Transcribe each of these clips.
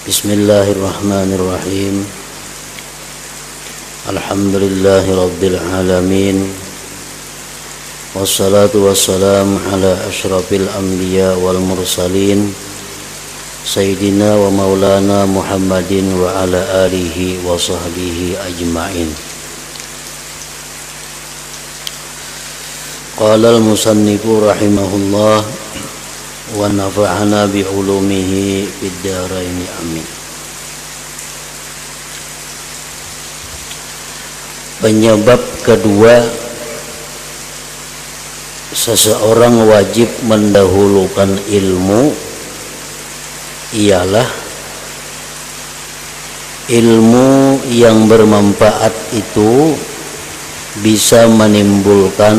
Bismillahirrahmanirrahim. Alhamdulillahi rabbil alamin. Wassalatu wassalamu ala asyrafil anbiya wal mursalin Sayyidina wa maulana Muhammadin wa ala alihi wa sahbihi ajma'in. Qala al-musannifu rahimahullah wa nafa'ana bi ulumihi fid dharain amin. Penyebab kedua seseorang wajib mendahulukan ilmu ialah ilmu yang bermanfaat itu bisa menimbulkan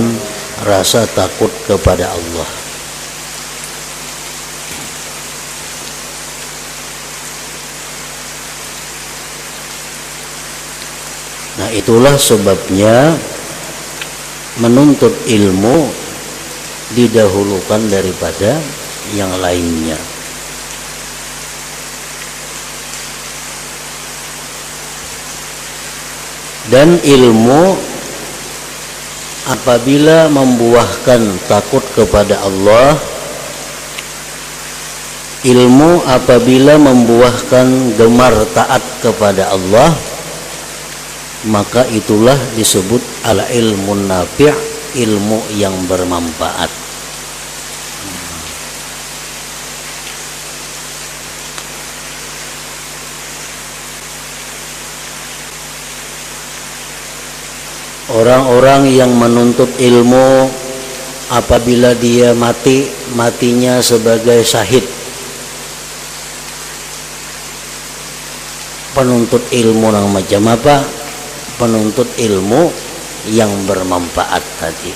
rasa takut kepada Allah. Nah, itulah sebabnya menuntut ilmu didahulukan daripada yang lainnya. Dan ilmu apabila membuahkan takut kepada Allah, ilmu apabila membuahkan gemar taat kepada Allah, maka itulah disebut al-ilmun nafi', ilmu yang bermanfaat. Orang-orang yang menuntut ilmu apabila dia mati, matinya sebagai syahid. Penuntut ilmu yang macam apa? Penuntut ilmu yang bermanfaat tadi.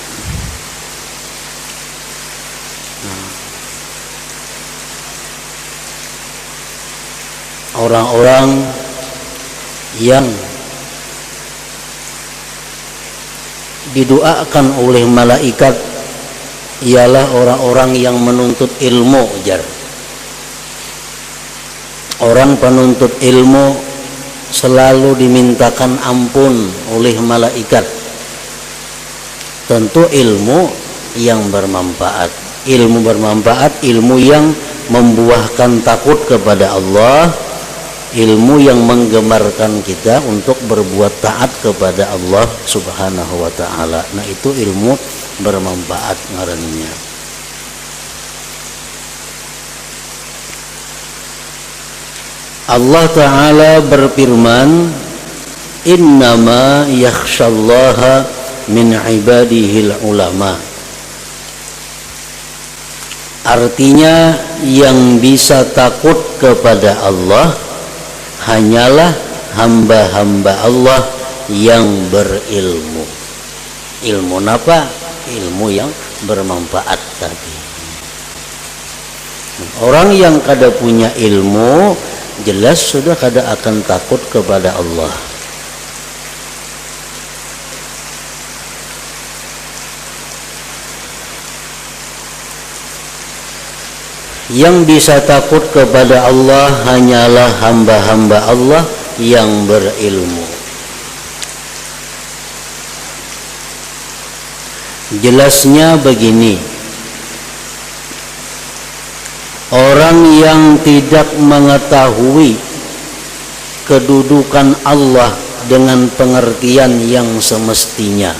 Orang-orang yang didoakan oleh malaikat ialah orang-orang yang menuntut ilmu, jar. Orang penuntut ilmu selalu dimintakan ampun oleh malaikat. Tentu ilmu yang bermanfaat. Ilmu bermanfaat, ilmu yang membuahkan takut kepada Allah, ilmu yang menggemarkan kita untuk berbuat taat kepada Allah Subhanahu wa ta'ala. Nah, itu ilmu bermanfaat ngarannya. Allah Ta'ala berfirman, innama yakhshallaha min ibadihil ulama. Artinya yang bisa takut kepada Allah hanyalah hamba-hamba Allah yang berilmu. Ilmu apa? Ilmu yang bermanfaat tadi. Orang yang kada punya ilmu jelas sudah kada akan takut kepada Allah. Yang bisa takut kepada Allah hanyalah hamba-hamba Allah yang berilmu. Jelasnya begini. Orang yang tidak mengetahui kedudukan Allah dengan pengertian yang semestinya,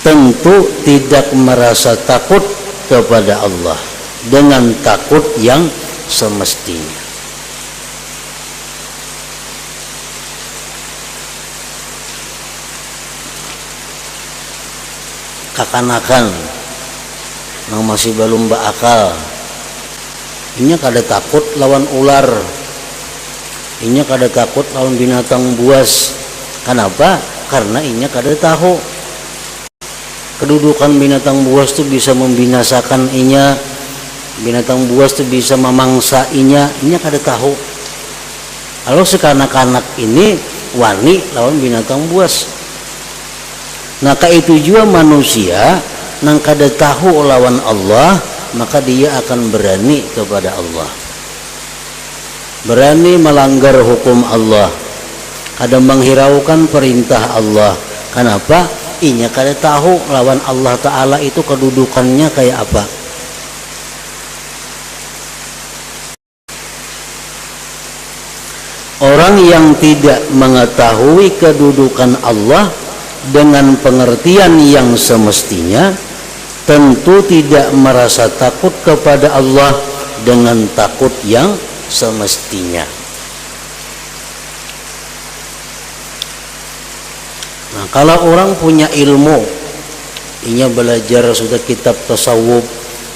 tentu tidak merasa takut kepada Allah dengan takut yang semestinya. Kakanakan yang masih belum berakal, inya kada takut lawan ular, inya kada takut lawan binatang buas. Kenapa? Karena inya kada tahu kedudukan binatang buas itu bisa membinasakan inya, binatang buas itu bisa memangsa inya kada tahu. Kalau sekanak-kanak ini wani lawan binatang buas. Nah, itu juga manusia nang kada tahu lawan Allah, maka dia akan berani kepada Allah. berani melanggar hukum Allah, kada menghiraukan perintah Allah. Kenapa? Inya kada tahu lawan Allah Ta'ala itu kedudukannya kayak apa. Orang yang tidak mengetahui kedudukan Allah dengan pengertian yang semestinya, tentu tidak merasa takut kepada Allah dengan takut yang semestinya. Nah, kalau orang punya ilmu, inya belajar sudah kitab tasawuf,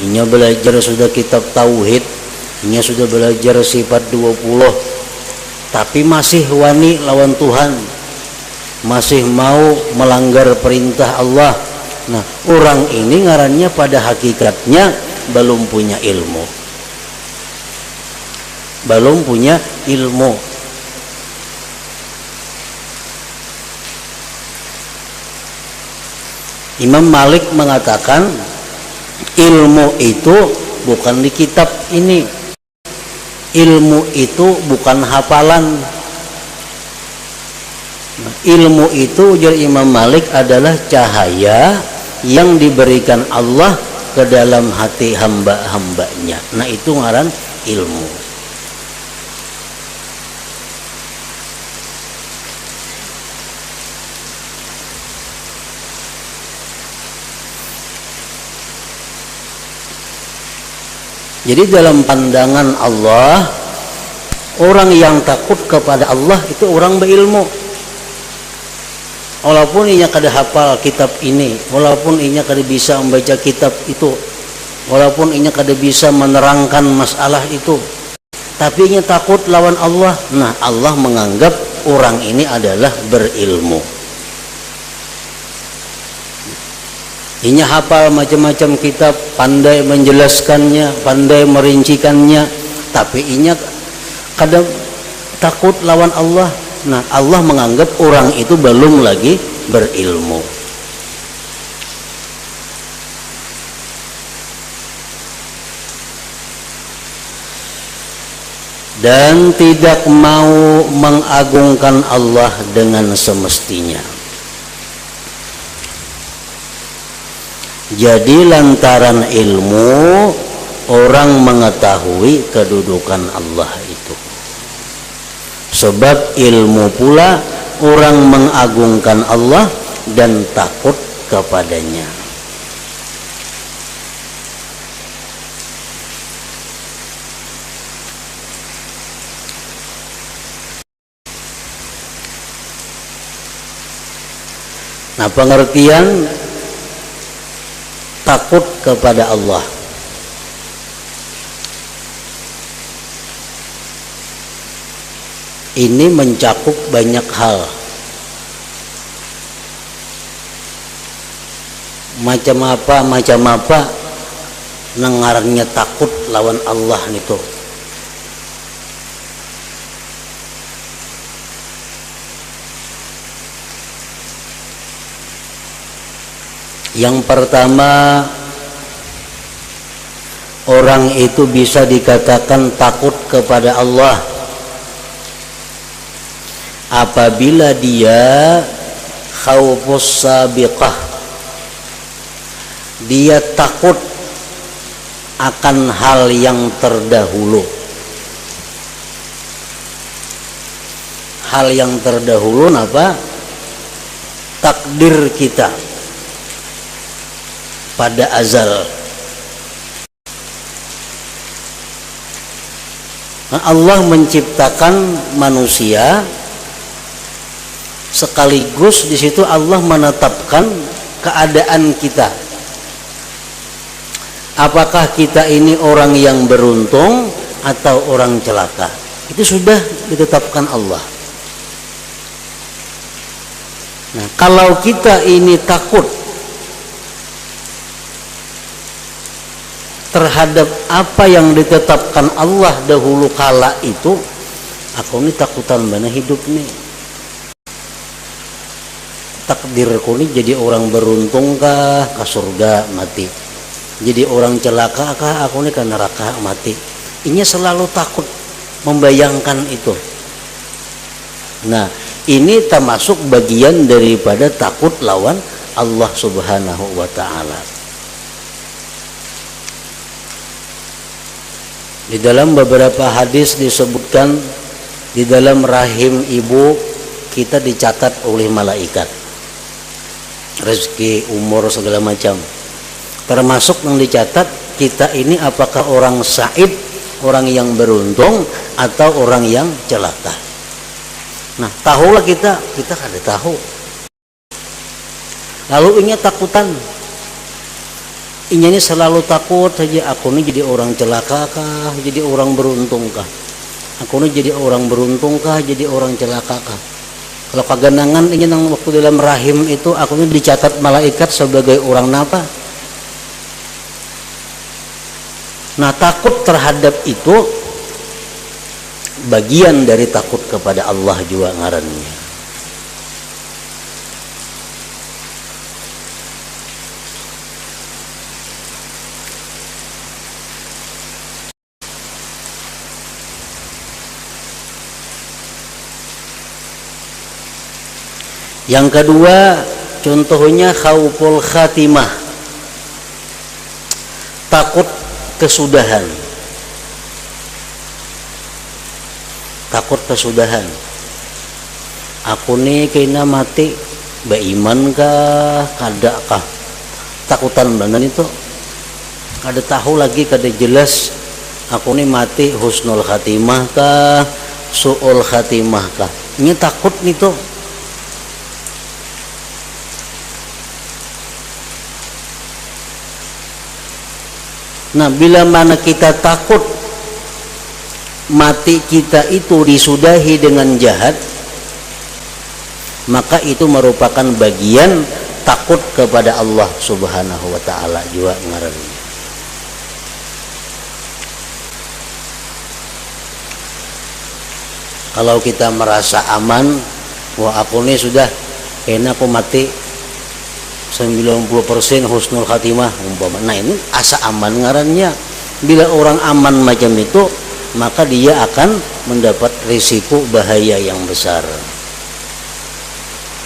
inya belajar sudah kitab tauhid, inya sudah belajar sifat 20, tapi masih wani lawan Tuhan, masih mau melanggar perintah Allah. Nah, orang ini ngarannya pada hakikatnya belum punya ilmu. Belum punya ilmu. Imam Malik mengatakan ilmu itu bukan di kitab ini. Ilmu itu bukan hafalan. Ilmu itu ujar Imam Malik adalah cahaya yang diberikan Allah ke dalam hati hamba-hambanya. Nah, itu ngaran ilmu. Jadi dalam pandangan Allah, orang yang takut kepada Allah itu orang berilmu. Walaupun inya kada hafal kitab ini, walaupun inya kada bisa membaca kitab itu, walaupun inya kada bisa menerangkan masalah itu, tapi inya takut lawan Allah. Nah, Allah menganggap orang ini adalah berilmu. Inya hafal macam-macam kitab, pandai menjelaskannya, pandai merincikannya, tapi inya kadang takut lawan Allah. Nah, Allah menganggap orang itu belum lagi berilmu. Dan tidak mau mengagungkan Allah dengan semestinya. Jadi lantaran ilmu orang mengetahui kedudukan Allah itu. Sebab ilmu pula orang mengagungkan Allah dan takut kepadanya. Nah, pengertian takut kepada Allah ini mencakup banyak hal. Macam apa nengarnya takut lawan Allah itu. Yang pertama, orang itu bisa dikatakan takut kepada Allah apabila dia khaufus sabiqah, dia takut akan hal yang terdahulu. Hal yang terdahulu apa? Takdir kita pada azal. Allah menciptakan manusia, sekaligus di situ Allah menetapkan keadaan kita. Apakah kita ini orang yang beruntung atau orang celaka? Itu sudah ditetapkan Allah. Nah, kalau kita ini takut terhadap apa yang ditetapkan Allah dahulu kala itu, aku ini takutan mana hidup nih. Takdirku ini jadi orang beruntung kah ke surga mati, jadi orang celaka kah aku ini ke neraka mati. Ini selalu takut membayangkan itu. Nah, ini termasuk bagian daripada takut lawan Allah Subhanahu wa taala. Di dalam beberapa hadis disebutkan di dalam rahim ibu kita dicatat oleh malaikat. Rezeki, umur, segala macam. Termasuk yang dicatat kita ini apakah orang sa'id, orang yang beruntung atau orang yang celaka. Nah, tahulah kita kada tahu. Lalu inya takutan. Inya ini selalu takut saja, aku ini jadi orang celaka kah, jadi orang beruntung kah? Aku ini jadi orang beruntung kah, jadi orang celaka kah? Kalau kaganangan inya nang waktu dalam rahim itu aku ini dicatat malaikat sebagai orang napa? Nah, takut terhadap itu bagian dari takut kepada Allah juga ngarannya. Yang kedua, contohnya khauful khatimah, takut kesudahan. Takut kesudahan. Aku nih kena mati beriman kah, kada kah? Takutan banget itu. Kada tahu lagi, kada jelas. Aku nih mati husnul khatimah kah, su'ul khatimah kah? Ini takut nih tuh. Nah, bila mana kita takut mati kita itu disudahi dengan jahat, maka itu merupakan bagian takut kepada Allah Subhanahu wa taala juga ngarannya. Kalau kita merasa aman, wah aku ini sudah kena aku mati 90% husnul khatimah umpama. Nah, ini asa aman ngarannya. Bila orang aman macam itu, maka dia akan mendapat risiko bahaya yang besar.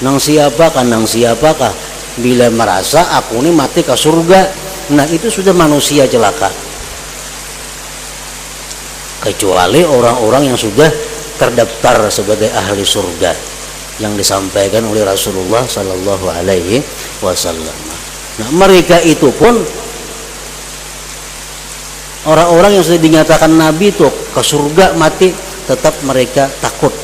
Nang siapakah bila merasa aku ini mati ke surga, nah itu sudah manusia celaka. Kecuali orang-orang yang sudah terdaftar sebagai ahli surga yang disampaikan oleh Rasulullah Sallallahu Alaihi Wasallam. Nah, mereka itu pun orang-orang yang sudah dinyatakan Nabi itu ke surga mati, tetap mereka takut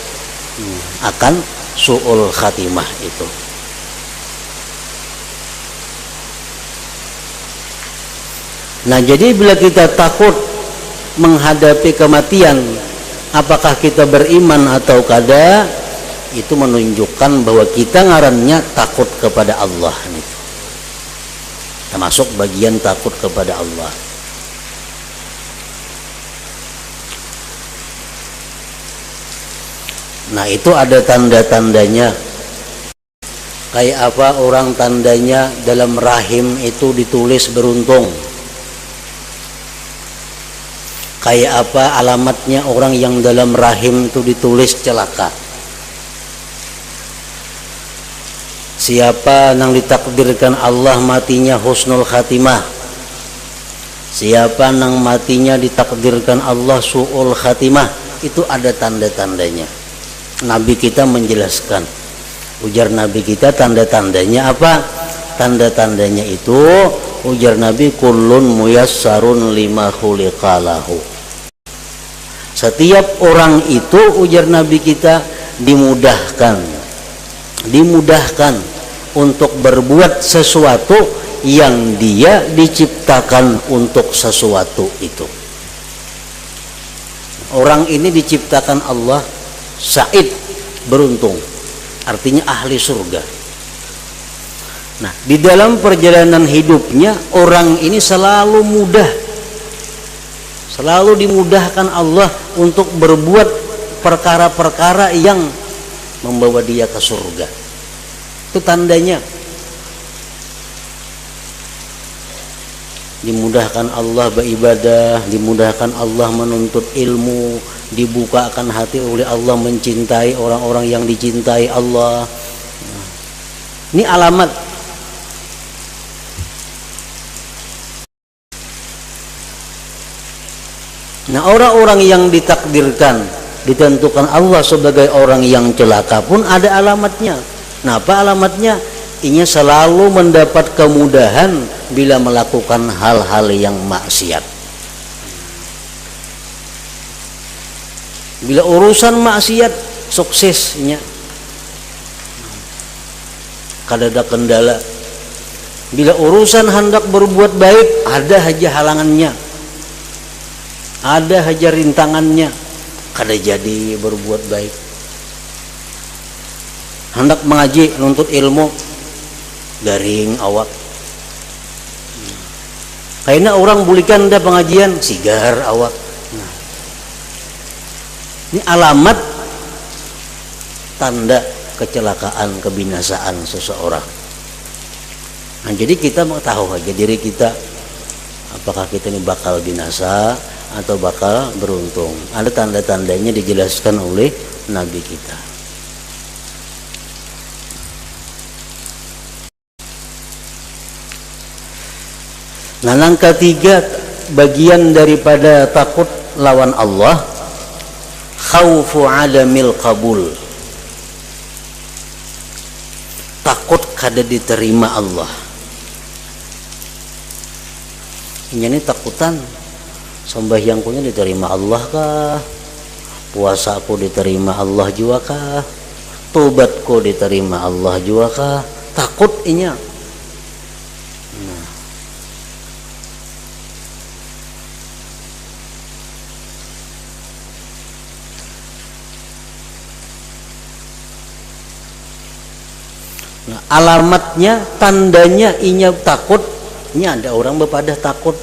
akan su'ul khatimah itu. Nah, jadi bila kita takut menghadapi kematian, apakah kita beriman atau kada, itu menunjukkan bahwa kita ngarannya takut kepada Allah. Termasuk bagian takut kepada Allah. Nah, itu ada tanda-tandanya. Kayak apa orang tandanya dalam rahim itu ditulis beruntung? Kayak apa alamatnya orang yang dalam rahim itu ditulis celaka? Siapa yang ditakdirkan Allah matinya husnul khatimah? Siapa yang matinya ditakdirkan Allah su'ul khatimah? Itu ada tanda-tandanya. Nabi kita menjelaskan. Ujar Nabi kita tanda-tandanya apa? Tanda-tandanya itu ujar Nabi kullun muyassarun lima khuliqalahu. Setiap orang itu ujar Nabi kita dimudahkan untuk berbuat sesuatu yang dia diciptakan untuk sesuatu itu. Orang ini diciptakan Allah sa'id, beruntung, artinya ahli surga. Nah, di dalam perjalanan hidupnya orang ini selalu dimudahkan Allah untuk berbuat perkara-perkara yang membawa dia ke surga. Itu tandanya. Dimudahkan Allah beribadah, dimudahkan Allah menuntut ilmu, dibukakan hati oleh Allah, mencintai orang-orang yang dicintai Allah. Ini alamat. Nah, orang-orang yang ditakdirkan, ditentukan Allah sebagai orang yang celaka pun ada alamatnya. Nah, apa alamatnya? Inya selalu mendapat kemudahan bila melakukan hal-hal yang maksiat. Bila urusan maksiat suksesnya kadada kendala. Bila urusan hendak berbuat baik ada aja halangannya, ada aja rintangannya, kada jadi berbuat baik. Hendak mengaji, nuntut ilmu, garing awak. Kayaknya orang bulikan ada pengajian, sigar awak. Nah, ini alamat tanda kecelakaan, kebinasaan seseorang. Nah, jadi kita mau tahu aja diri kita, apakah kita ini bakal binasa atau bakal beruntung. Ada tanda-tandanya dijelaskan oleh Nabi kita. Nah, yang ketiga, bagian daripada takut lawan Allah, khaufu adamil qabul. Takut kada diterima Allah. Ini takutan, sembahyangku diterima Allah kah? Puasaku diterima Allah juga kah? Tobatku diterima Allah juga kah? Takut inya. Nah, alamatnya, tandanya inya takut. Ini ada orang berpada takut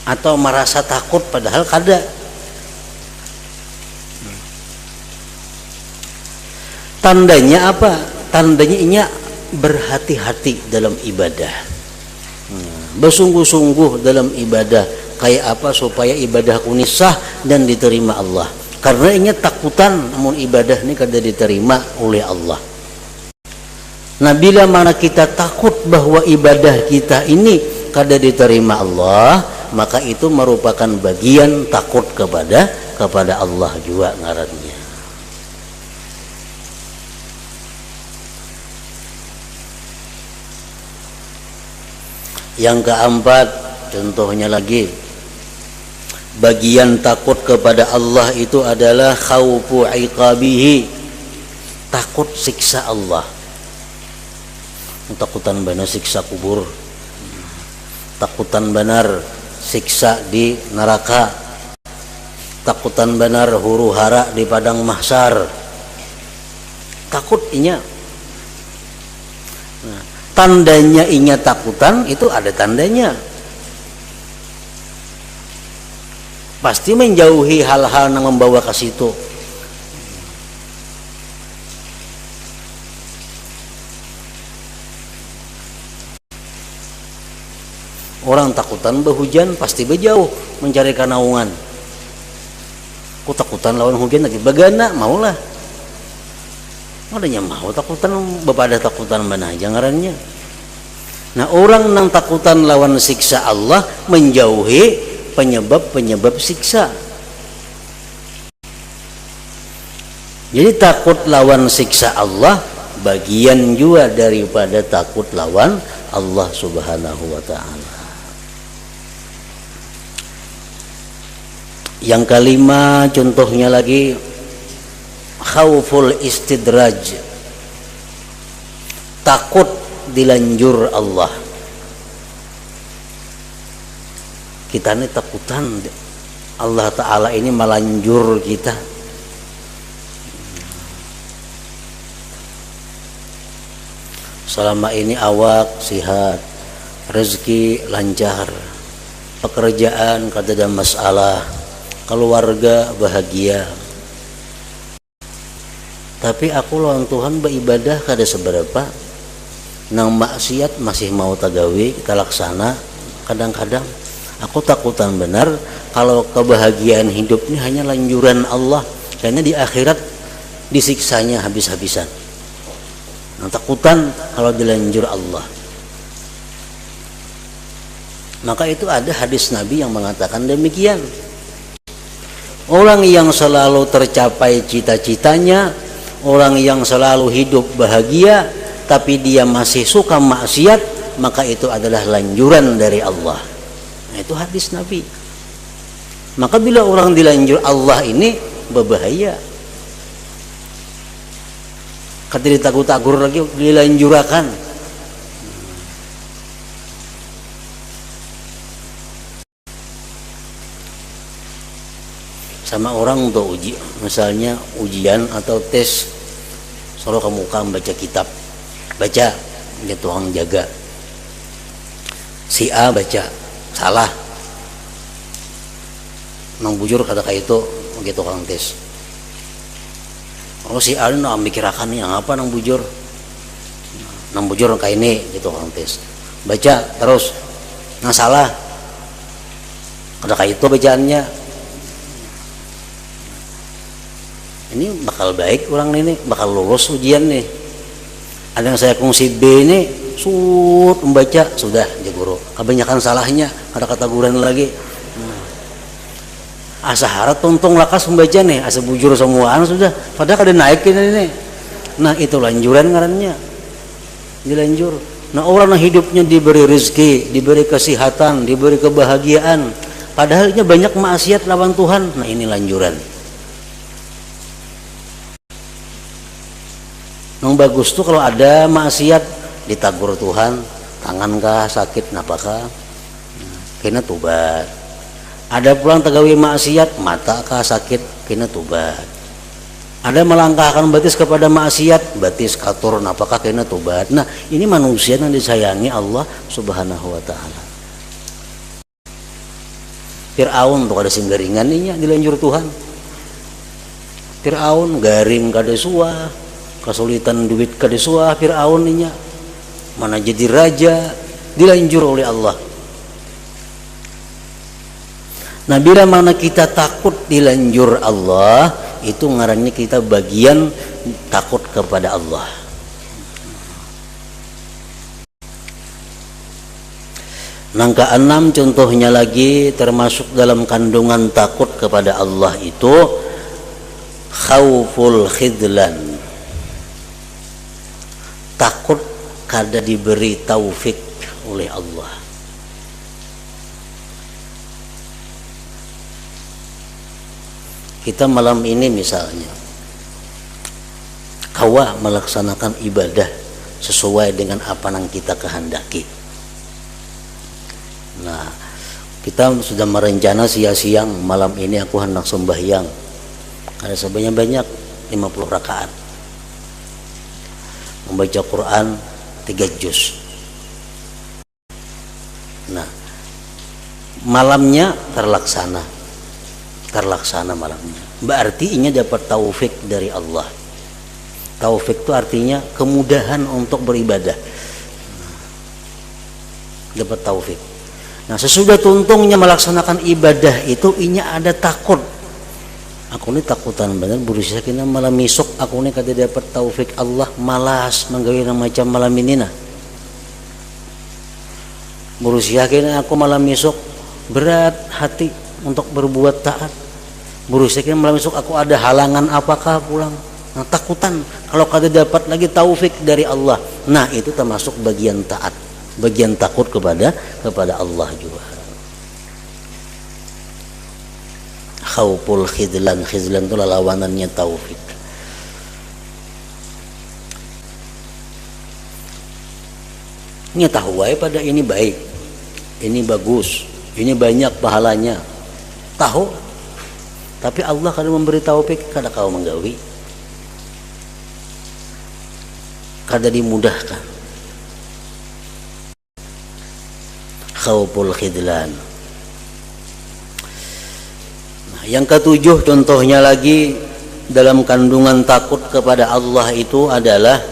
atau merasa takut padahal kada. Tandanya apa? Tandanya inya berhati-hati dalam ibadah, bersungguh-sungguh dalam ibadah. Kayak apa supaya ibadahku ini sah dan diterima Allah? Karena inya takutan namun ibadah ini kada diterima oleh Allah. Nah, bila mana kita takut bahwa ibadah kita ini kada diterima Allah, maka itu merupakan bagian takut kepada Allah juga ngarannya. Yang keempat, contohnya lagi, bagian takut kepada Allah itu adalah khaufu iqabihi, takut siksa Allah. Takutan benar siksa kubur, takutan benar siksa di neraka, takutan benar huru hara di padang mahsyar. Takut inya. Nah, tandanya inya takutan itu ada tandanya. Pasti menjauhi hal-hal yang membawa ke situ. Orang takutan berhujan pasti berjauh mencari kanaungan. Ku takutan lawan hujan lagi bagana maulah. Adanya mau takutan bepada takutan mana aja ngarannya. Nah, orang nang takutan lawan siksa Allah menjauhi penyebab siksa. Jadi takut lawan siksa Allah bagian juga daripada takut lawan Allah Subhanahu wa ta'ala. Yang kelima, contohnya lagi, khauful istidraj, takut dilanjur Allah. Kita ini takutan Allah Ta'ala ini melanjur kita. Selama ini awak sihat, rezeki lancar, pekerjaan kada ada masalah, keluarga bahagia. Tapi aku lawan Tuhan beribadah kada seberapa, nang maksiat masih mau tagawi kita laksana kadang-kadang. Aku takutan benar kalau kebahagiaan hidup ini hanya lanjuran Allah, karena di akhirat disiksanya habis-habisan. Nah, takutan kalau dilanjur Allah. Maka itu ada hadis Nabi yang mengatakan demikian. Orang yang selalu tercapai cita-citanya, orang yang selalu hidup bahagia, tapi dia masih suka maksiat, maka itu adalah lanjuran dari Allah. Nah, itu hadis Nabi. Maka bila orang dilanjur Allah ini berbahaya. Kata ditakut-takur lagi dilanjurakan. Sama orang untuk uji, misalnya ujian atau tes, selalu kamu kan baca kitab, baca dia tukang jaga, si A baca salah, nang bujur kata kayak itu begitu tukang tes. Kalau si A ini nang mikirakan nih apa nang bujur kayak ini gitu tukang tes, baca terus nang salah kata kayak itu bacaannya. Ini bakal baik orang ini, bakal lulus ujian nih. Ada yang saya kongsi B ini membaca sudah ya guru, kebanyakan salahnya, ada kata guran lagi. Asa harap tuntung lakas membaca nih, asa bujur semuaan sudah, padahal ada naikin ini. Nah itu lanjuran ngarannya, dilanjur. Nah orang yang hidupnya diberi rezeki, diberi kesehatan, diberi kebahagiaan, padahal ini banyak maksiat lawan Tuhan. Nah ini lanjuran. Yang bagus tuh kalau ada maksiat ditagur Tuhan, tangankah sakit napakah, kena tobat. Ada pulang tegawi maksiat, mata kah sakit, kena tobat. Ada melangkahkan batis kepada maksiat, batis katur napakah, kena tobat. Nah ini manusia yang disayangi Allah Subhanahu Wa Taala. Fir'aun tuh ada singgaringan nih dilanjur Tuhan. Fir'aun garing kada suah, kesulitan duit kadesua Fir'aun nya mana jadi raja, dilanjur oleh Allah. Nah bila mana kita takut dilanjur Allah, itu ngarannya kita bagian takut kepada Allah. Nangka 6 contohnya lagi termasuk dalam kandungan takut kepada Allah itu khauful khidlan, takut kada diberi taufik oleh Allah. Kita malam ini misalnya kawa melaksanakan ibadah sesuai dengan apa yang kita kehendaki. Nah kita sudah merencana siang-siang malam ini aku hendak sembahyang, ada sebanyak-banyak 50 rakaat, membaca Quran 3 juz. Nah malamnya terlaksana malamnya, berarti ini dapat taufik dari Allah. Taufik itu artinya kemudahan untuk beribadah, dapat taufik. Nah sesudah tuntungnya melaksanakan ibadah itu inya ada takut. Aku ini takutan benar berusaha kena malam esok aku ini kada dapat taufik Allah, malas menggawe macam malam ini nah. Berusaha kena aku malam esok berat hati untuk berbuat taat. Berusaha kena malam esok aku ada halangan apakah pulang. Nah, takutan kalau kada dapat lagi taufik dari Allah. Nah itu termasuk bagian taat, bagian takut kepada Allah juga. Khauful khidlan, khidlan itu lawanannya taufik. Ini tahu pada ini baik, ini bagus, ini banyak pahalanya, tahu. Tapi Allah kada memberi taufik, kada kau menggawi, kada dimudahkan. Khauful khidlan. Yang ketujuh contohnya lagi dalam kandungan takut kepada Allah itu adalah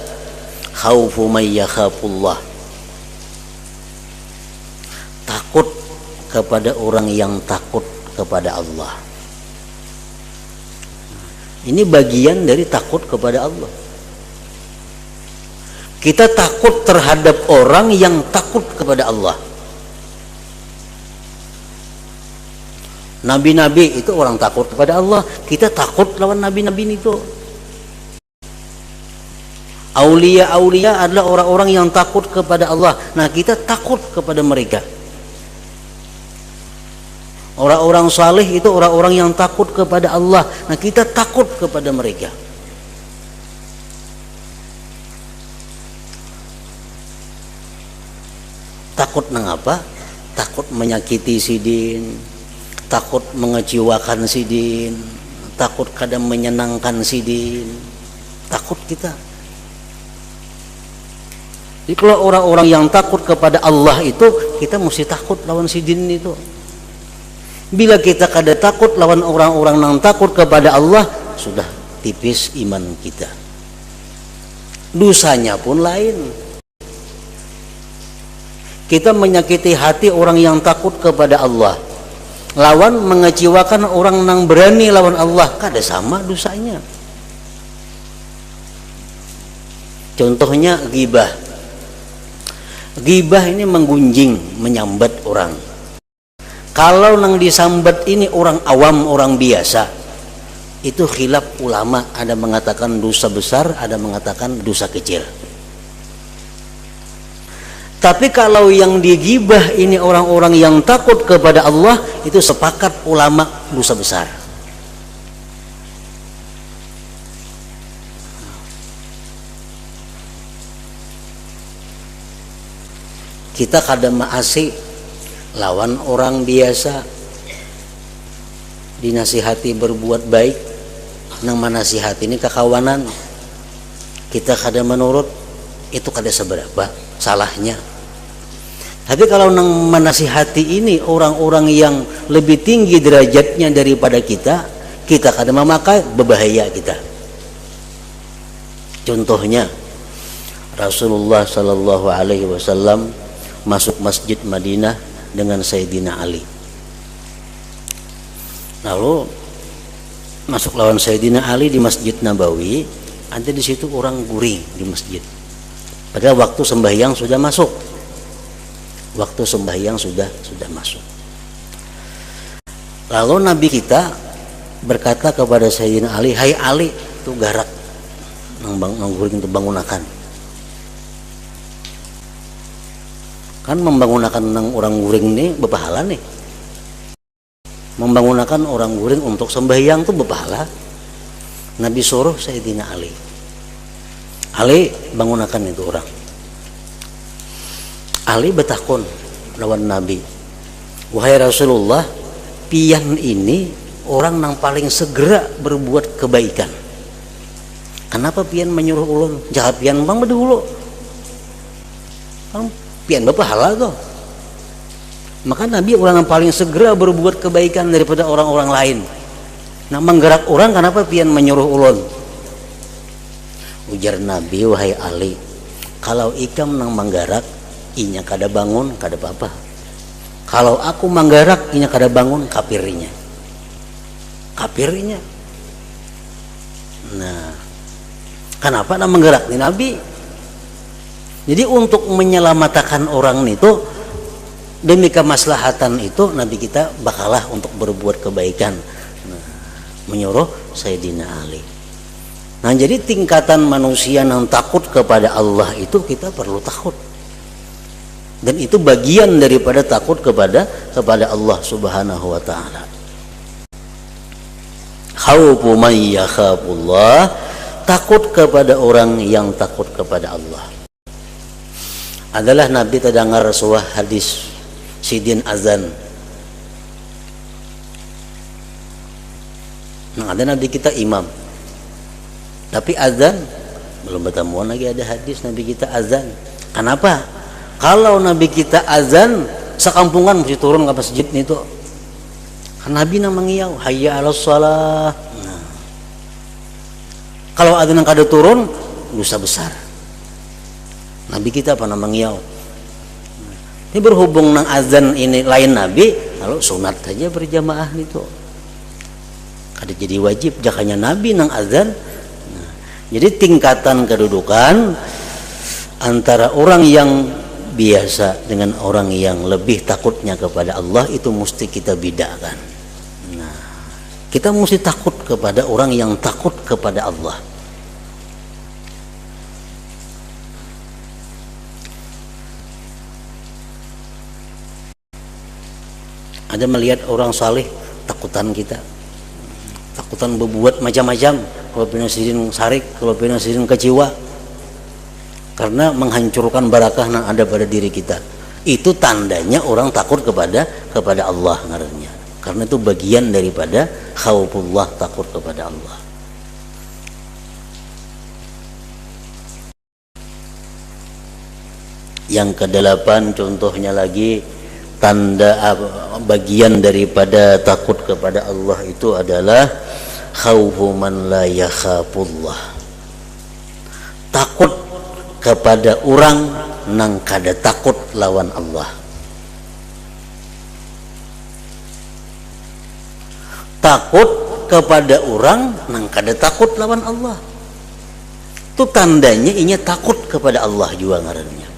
khaufu may yakhafullah, takut kepada orang yang takut kepada Allah. Ini bagian dari takut kepada Allah. Kita takut terhadap orang yang takut kepada Allah. Nabi-nabi itu orang takut kepada Allah. Kita takut lawan nabi-nabi itu. Aulia-aulia adalah orang-orang yang takut kepada Allah. Nah, kita takut kepada mereka. Orang-orang saleh itu orang-orang yang takut kepada Allah. Nah, kita takut kepada mereka. Takut nangapa? Takut menyakiti sidin, takut mengecewakan sidin, takut kadang menyenangkan sidin. Takut kita. Jadi kalau orang-orang yang takut kepada Allah itu, kita mesti takut lawan sidin itu. Bila kita kada takut lawan orang-orang yang takut kepada Allah, sudah tipis iman kita. Dosanya pun lain. Kita menyakiti hati orang yang takut kepada Allah, lawan mengecewakan orang yang berani lawan Allah, kada sama dosanya. Contohnya ghibah. Ghibah ini menggunjing, menyambat orang. Kalau nang disambat ini orang awam, orang biasa, itu khilaf ulama. Ada mengatakan dosa besar, ada mengatakan dosa kecil. Tapi kalau yang digibah ini orang-orang yang takut kepada Allah, itu sepakat ulama dosa besar. Kita kada maasi lawan orang biasa, dinasihati berbuat baik, nang manasihati ini kekawanan, kita kada menurut, itu kada seberapa salahnya. Tapi kalau nang menasihati ini orang-orang yang lebih tinggi derajatnya daripada kita, kita kada memakai, berbahaya kita. Contohnya Rasulullah sallallahu alaihi wasallam masuk masjid Madinah dengan Sayyidina Ali. Lalu masuk lawan Sayyidina Ali di Masjid Nabawi, ada di situ orang guring di masjid. Padahal waktu sembahyang sudah masuk. Waktu sembahyang sudah masuk. Lalu Nabi kita berkata kepada Sayyidina Ali, "Hai Ali, itu garak nang guring itu bangunakan." Kan membangunakan nang orang guring ini berpahala nih. Membangunakan orang guring untuk sembahyang itu berpahala. Nabi suruh Sayyidina Ali, "Ali, bangunakan itu orang." Ali bertakun lawan Nabi, "Wahai Rasulullah, pian ini orang yang paling segera berbuat kebaikan. Kenapa pian menyuruh ulun? Jahat pian bang berdulu. Pian berpahala tuh." Maka Nabi orang yang paling segera berbuat kebaikan daripada orang-orang lain. Nah, menggerak orang, kenapa pian menyuruh ulun? Ujar Nabi, "Wahai Ali, kalau ikam nang menggerak, inya kada bangun, kada apa-apa. Kalau aku menggerak, inya kada bangun, kapirinya." Kapirinya. Nah, kenapa nak menggerak nih Nabi? Jadi untuk menyelamatkan orang itu, demi kemaslahatan itu, Nabi kita bakalah untuk berbuat kebaikan. Nah, menyuruh Sayyidina Ali. Nah, jadi tingkatan manusia yang takut kepada Allah itu kita perlu takut. Dan itu bagian daripada takut kepada Allah Subhanahu wa taala. Khaufu man yakhafullah, takut kepada orang yang takut kepada Allah. Adalah Nabi terdengar sebuah hadis sidin azan. Nah, ada Nabi kita imam, tapi azan belum bertemuan lagi ada hadis Nabi kita azan. Kenapa? Kalau Nabi kita azan, sekampungan mesti turun ke masjid itu. Kan Nabi nang mengiau, hayya 'alas shalah. Nah, kalau azan kada turun, dosa besar. Nabi kita apa nang mengiau. Ini berhubung nang azan ini lain Nabi, kalau sunat saja berjamaah itu kada jadi wajib jakanya nabi nang azan. Nah, jadi tingkatan kedudukan antara orang yang biasa dengan orang yang lebih takutnya kepada Allah itu mesti kita bedakan. Nah, kita mesti takut kepada orang yang takut kepada Allah. Ada melihat orang saleh takutan kita, takutan berbuat macam-macam, kalau pina sirin sarik, kalau pina sirin kecewa, karena menghancurkan barakah yang ada pada diri kita. Itu tandanya orang takut kepada Allah ngarannya. Karena itu bagian daripada khaufullah, takut kepada Allah. Yang kedelapan contohnya lagi, tanda bagian daripada takut kepada Allah itu adalah khaufu man la yakhafullah. Takut kepada orang nang kada takut lawan Allah. Takut kepada orang nang kada takut lawan Allah. Itu tandanya inya takut kepada Allah juga ngarannya.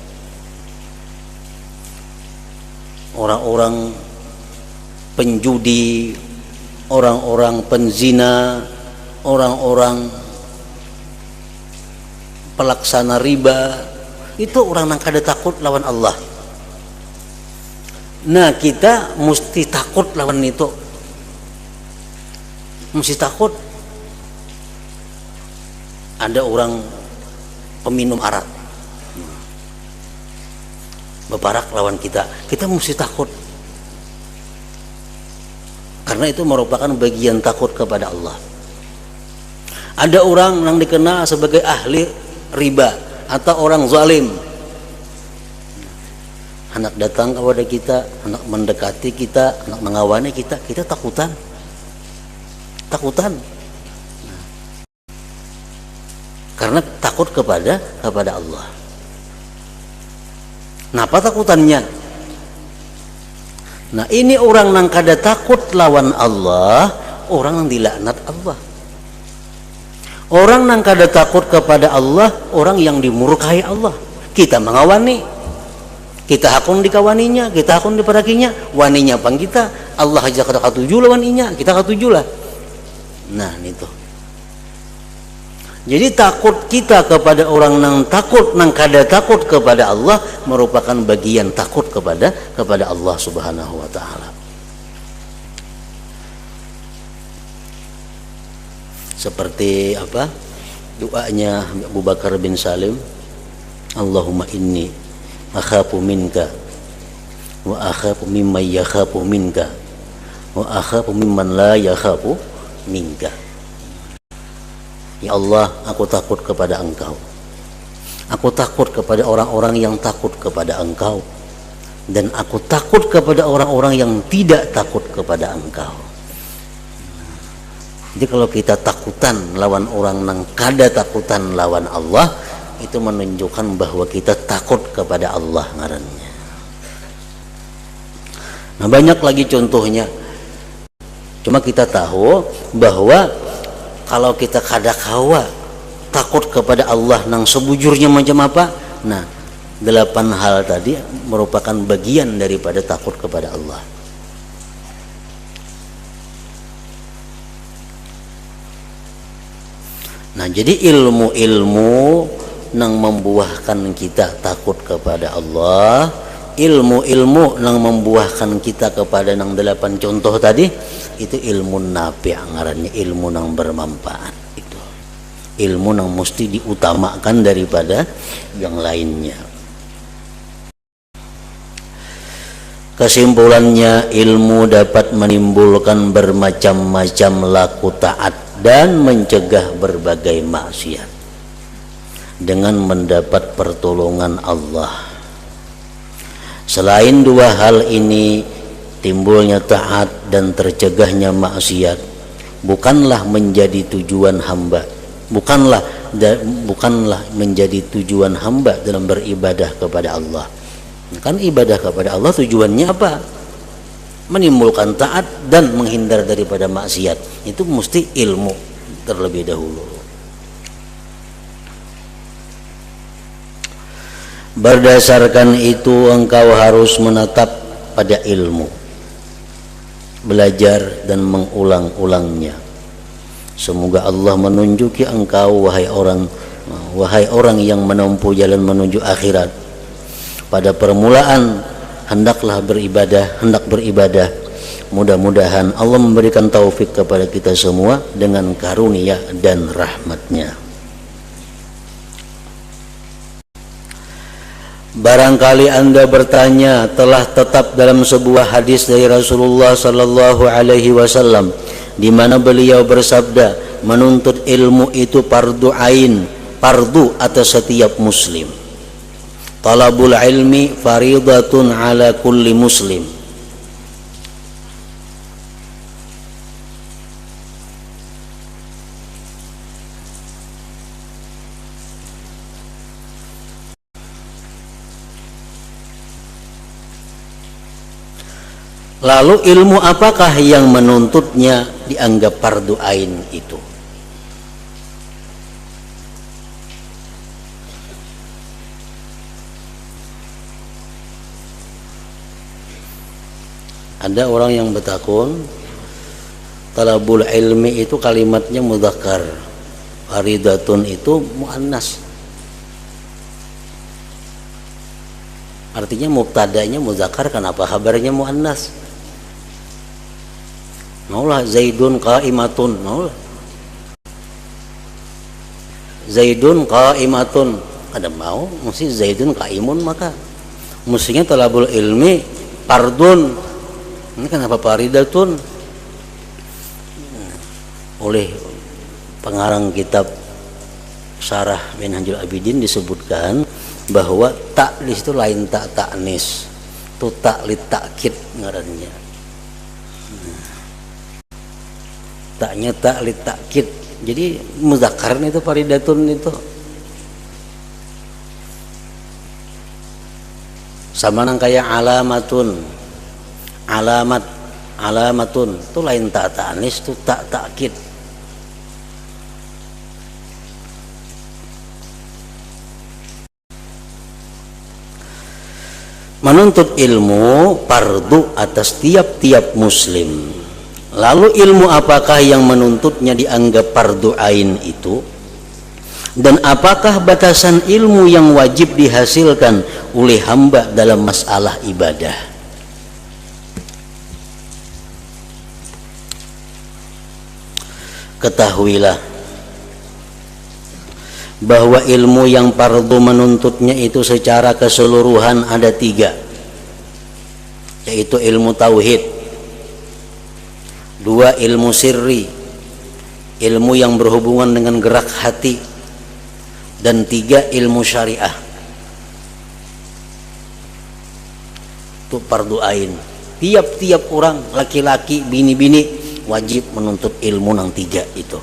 Orang-orang penjudi, orang-orang penzina, orang-orang pelaksana riba, itu orang yang kada takut lawan Allah. Nah, kita mesti takut lawan itu, mesti takut. Ada orang peminum arak bebarak lawan kita, kita mesti takut, karena itu merupakan bagian takut kepada Allah. Ada orang yang dikenal sebagai ahli riba atau orang zalim, anak datang kepada kita, anak mendekati kita, anak mengawani kita, kita takutan. Karena takut kepada Allah. Napa takutannya? Nah, ini orang yang kada takut lawan Allah, orang yang dilaknat Allah. Orang yang kada takut kepada Allah, orang yang dimurkai Allah. Kita mengawani, kita hakun dikawaninya, kita hakun diperakinya, waninya pang kita, Allah aja kada katuju lawan inya, kita katuju lah. Nah, itu. Jadi takut kita kepada orang yang takut, yang kada takut kepada Allah merupakan bagian takut kepada Allah Subhanahu wa taala. Seperti apa? Doanya Abu Bakar bin Salim, Allahumma inni akhafu minka wa akhafu mimman yakhafu minka wa akhafu mimman la yakhafu minka. Ya Allah, aku takut kepada Engkau. Aku takut kepada orang-orang yang takut kepada Engkau, dan aku takut kepada orang-orang yang tidak takut kepada Engkau. Jadi kalau kita takutan lawan orang yang kada takutan lawan Allah, itu menunjukkan bahwa kita takut kepada Allah ngarannya. Nah, banyak lagi contohnya. Cuma kita tahu bahwa kalau kita kada kawa takut kepada Allah nang sebujurnya macam apa, nah 8 hal tadi merupakan bagian daripada takut kepada Allah. Nah, jadi ilmu-ilmu nang membuahkan kita takut kepada Allah, ilmu-ilmu nang membuahkan kita kepada nang 8 contoh tadi, itu ilmu nafi' ngarannya, ilmu nang bermanfaat. Itu ilmu nang mesti diutamakan daripada yang lainnya. Kesimpulannya, ilmu dapat menimbulkan bermacam-macam laku taat dan mencegah berbagai maksiat dengan mendapat pertolongan Allah. Selain 2 hal ini, timbulnya taat dan tercegahnya maksiat bukanlah menjadi tujuan hamba, bukanlah menjadi tujuan hamba dalam beribadah kepada Allah. Kan ibadah kepada Allah tujuannya apa? menimbulkan taat dan menghindar daripada maksiat. Itu mesti ilmu terlebih dahulu. Berdasarkan itu engkau harus menetap pada ilmu, belajar dan mengulang-ulangnya. Semoga Allah menunjuki engkau wahai orang yang menempuh jalan menuju akhirat. Pada permulaan hendak beribadah. Mudah-mudahan Allah memberikan taufik kepada kita semua dengan karunia dan rahmatnya. Barangkali Anda bertanya, telah tetap dalam sebuah hadis dari Rasulullah sallallahu alaihi wasallam di mana beliau bersabda, menuntut ilmu itu fardu ain, fardu atas setiap muslim. Talabul ilmi faridatun ala kulli muslim. Lalu ilmu apakah yang menuntutnya dianggap fardu ain itu? Ada orang yang bertakun, talabul ilmi itu kalimatnya mudzakkar, faridatun itu muannas. Artinya mubtadanya mudzakkar, kenapa khabarnya muannas? Maulah Zaidun qaimatun, maulah Zaidun qaimatun, ada mau mesti Zaidun qaimun, maka mestinya talabul ilmi fardun. Ini kenapa faridatun? Oleh pengarang kitab Syarah Minhajul Abidin disebutkan bahwa tak di situ lain tak ta'nis, itu tak li takkid ngarannya. Taknya tak li takkid. Jadi mudzakkar itu faridatun itu. Sama nang kayak alamatun. Alamatun itu lain tak ta'nis, itu tak takkid. Menuntut ilmu fardu atas tiap-tiap muslim. Lalu ilmu apakah yang menuntutnya dianggap fardu ain itu? Dan apakah batasan ilmu yang wajib dihasilkan oleh hamba dalam masalah ibadah? Ketahuilah bahwa ilmu yang fardu menuntutnya itu secara keseluruhan ada 3, yaitu ilmu tauhid, 2 ilmu sirri, ilmu yang berhubungan dengan gerak hati, dan 3 ilmu syariah. Itu fardu ain. Tiap-tiap orang, laki-laki, bini-bini wajib menuntut ilmu nang 3 itu.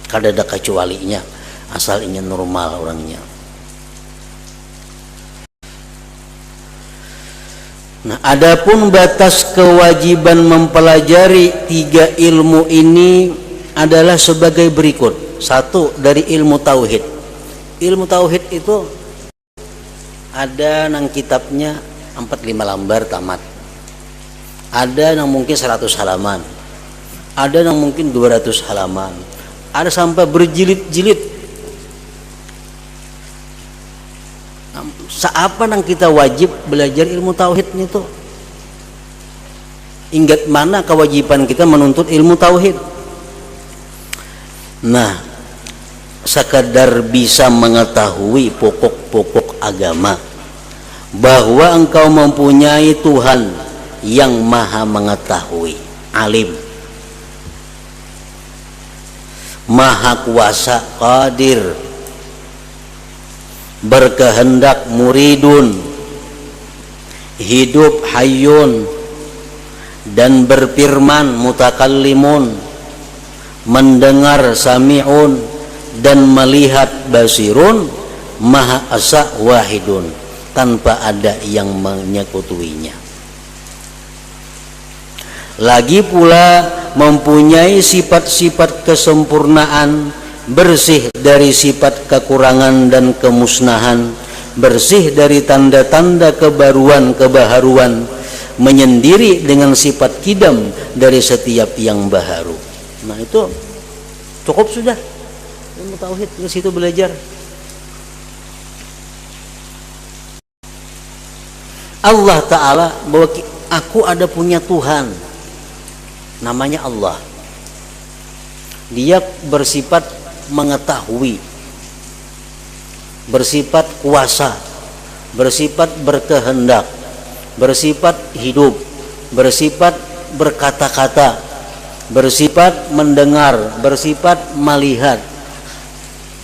Kada ada kecualinya, asal ingin normal orangnya. Nah, adapun batas kewajiban mempelajari 3 ilmu ini adalah sebagai berikut. 1, dari ilmu tauhid. Ilmu tauhid itu ada nang kitabnya 4-5 lembar tamat. Ada nang mungkin 100 halaman. Ada nang mungkin 200 halaman. Ada sampai berjilid-jilid. Seapa nang kita wajib belajar ilmu tauhid itu? Ingat mana kewajiban kita menuntut ilmu tauhid? Nah, sekadar bisa mengetahui pokok-pokok agama, bahwa engkau mempunyai Tuhan yang maha mengetahui, alim, maha kuasa, qadir, berkehendak, muridun, hidup, hayyun, dan berfirman, mutakallimun, mendengar, sami'un, dan melihat, basirun, maha asa, wahidun, tanpa ada yang menyekutuinya. lagi pula mempunyai sifat-sifat kesempurnaan, bersih dari sifat kekurangan dan kemusnahan, bersih dari tanda-tanda kebaharuan, menyendiri dengan sifat kidam dari setiap yang baharu. Nah itu cukup sudah ilmu tauhid, di situ belajar. Allah Ta'ala bahwa aku ada punya Tuhan namanya Allah. Dia bersifat mengetahui, bersifat kuasa, bersifat berkehendak, bersifat hidup, bersifat berkata-kata, bersifat mendengar, bersifat melihat.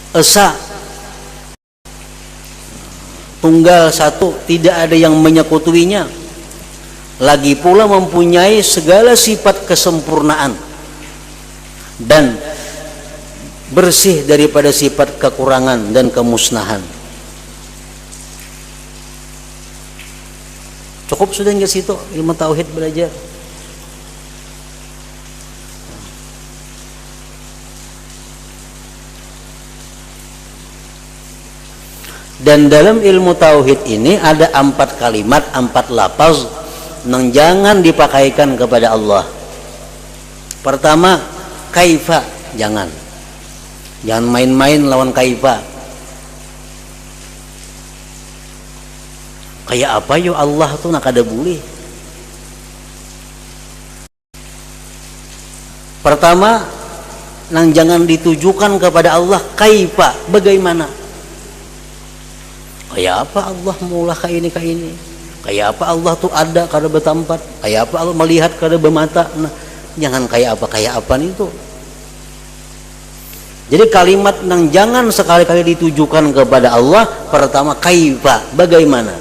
Esa, tunggal satu, tidak ada yang menyekutuinya. Lagi pula mempunyai segala sifat kesempurnaan dan bersih daripada sifat kekurangan dan kemusnahan. Cukup sudah nggak situ ilmu tauhid belajar. Dan dalam ilmu tauhid ini ada 4 kalimat, 4 lafaz yang jangan dipakaikan kepada Allah. Pertama, kaifa, jangan main-main lawan kaifa. Kayak apa yo Allah tuh nak ada boleh. Pertama, nang jangan ditujukan kepada Allah, kaifa, bagaimana? Kayak apa Allah maulah kayak ini? Kayak apa Allah tuh ada kada bertempat? Kayak apa Allah melihat kada bermata? Nah, jangan kayak apa itu. Jadi kalimat yang jangan sekali-kali ditujukan kepada Allah, pertama kaifa, bagaimana?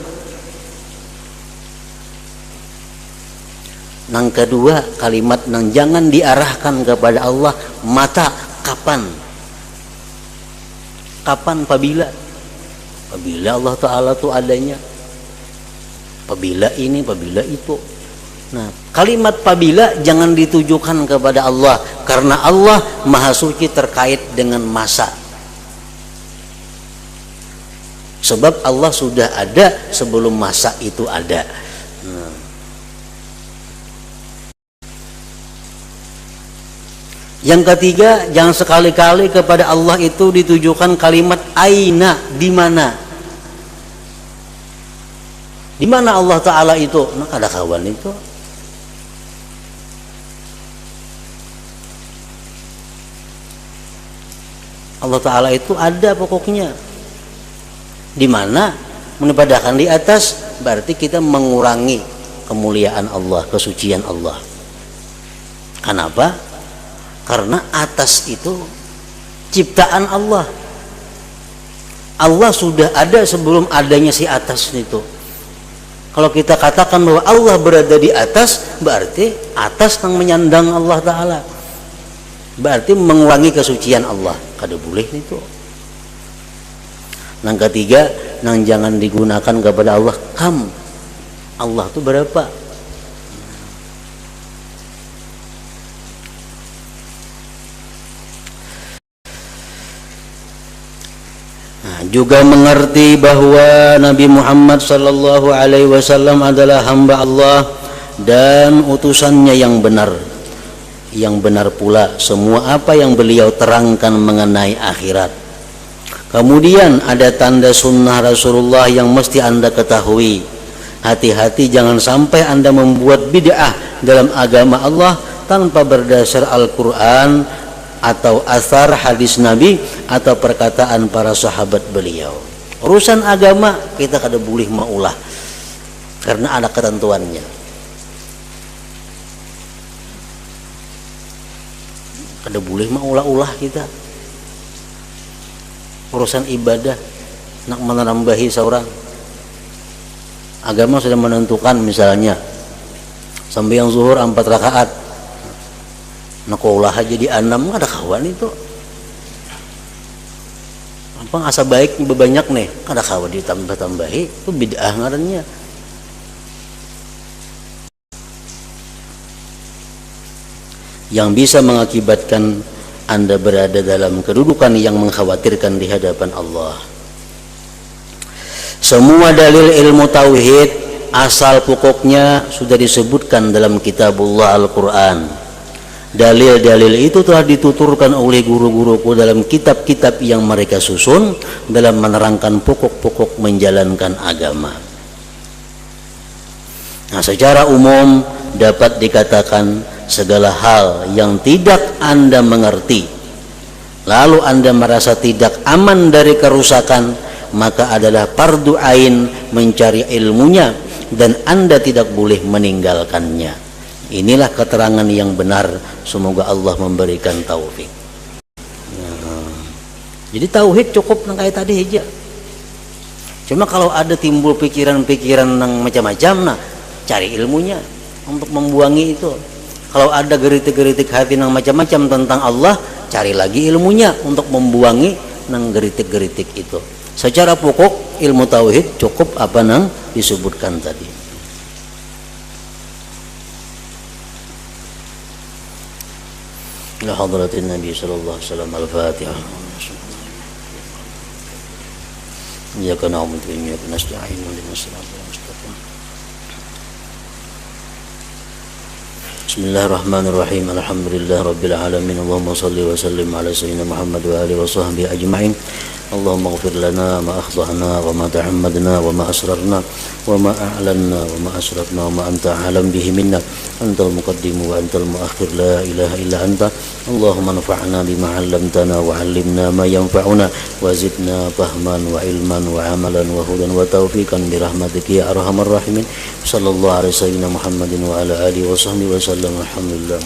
Yang kedua, kalimat yang jangan diarahkan kepada Allah, mata, kapan? Kapan, apabila Allah Ta'ala itu adanya, apabila ini, apabila itu. Nah, kalimat apabila jangan ditujukan kepada Allah, karena Allah Maha Suci terkait dengan masa. Sebab Allah sudah ada sebelum masa itu ada. Nah. Yang ketiga, jangan sekali-kali kepada Allah itu ditujukan kalimat aina, di mana? Di mana Allah Ta'ala itu? Nah, ada kawan itu. Allah Ta'ala itu ada pokoknya. Di mana? Menempatkan di atas, berarti kita mengurangi kemuliaan Allah, kesucian Allah. Kenapa? Karena atas itu ciptaan Allah. Allah sudah ada sebelum adanya si atas itu. Kalau kita katakan bahwa Allah berada di atas, berarti atas yang menyandang Allah Ta'ala, berarti mengurangi kesucian Allah. Kada boleh itu. Yang ketiga, yang jangan digunakan kepada Allah, kam. Allah itu berapa? Juga mengerti bahwa Nabi Muhammad sallallahu alaihi wasallam adalah hamba Allah dan utusannya yang benar pula semua apa yang beliau terangkan mengenai akhirat. Kemudian ada tanda sunnah Rasulullah yang mesti Anda ketahui. Hati-hati jangan sampai Anda membuat bid'ah dalam agama Allah tanpa berdasar Al-Quran atau asar hadis Nabi atau perkataan para sahabat beliau. Urusan agama kita kada boleh maulah karena ada ketentuannya. Kada boleh maulah-ulah kita. Urusan ibadah nak menambahi seorang agama sudah menentukan, misalnya sembahyang zuhur 4 rakaat, nak ulah aja di 6, ada kawan itu. Apa asa baik banyak nih, ada kawan ditambah-tambahi, itu bid'ah ngarannya. yang bisa mengakibatkan Anda berada dalam kedudukan yang mengkhawatirkan di hadapan Allah. Semua dalil ilmu tauhid asal pokoknya sudah disebutkan dalam kitabullah Al-Quran. Dalil-dalil itu telah dituturkan oleh guru-guruku dalam kitab-kitab yang mereka susun dalam menerangkan pokok-pokok menjalankan agama. Nah, secara umum dapat dikatakan segala hal yang tidak Anda mengerti, lalu Anda merasa tidak aman dari kerusakan, maka adalah fardu ain mencari ilmunya dan Anda tidak boleh meninggalkannya. Inilah keterangan yang benar. Semoga Allah memberikan taufik. Jadi tauhid cukup kayak tadi aja. Cuma kalau ada timbul pikiran-pikiran yang macam-macam, nah cari ilmunya untuk membuangi itu. Kalau ada geritik-geritik hati yang macam-macam tentang Allah, cari lagi ilmunya untuk membuangi nang geritik-geritik itu. Secara pokok ilmu tauhid cukup apa nang disebutkan tadi. Ila hadratin Nabi sallallahu alaihi wasallam. Al-Fatihah. Iyyaka na'budu wa iyyaka nasta'in. Ihdinas siratal mustaqim. Bismillahirrahmanirrahim. Alhamdulillah rabbil alamin. Allahumma shalli wa sallim ala sayyidina Muhammad wa alihi wa sahbihi ajma'in. Allahumma ighfir lana ma akhtana wa ma ta'ammadna wa ma asrarna wa ma a'lanna wa ma asrafna wa ma anta alam bihi minna. Antal muqaddim wa antal muakhir, la ilaha illa anta. Allahumma anfa'na bima 'allamtana wa 'allimna ma yanfa'una wa zidna fahman wa ilman wa amalan wa hudan wa taufiqan bi rahmatika ya arhamar rahimin. Sallallahu alaihi wasallam Muhammadin wa ala alihi wa sahbihi wa sallam. Alhamdulillah.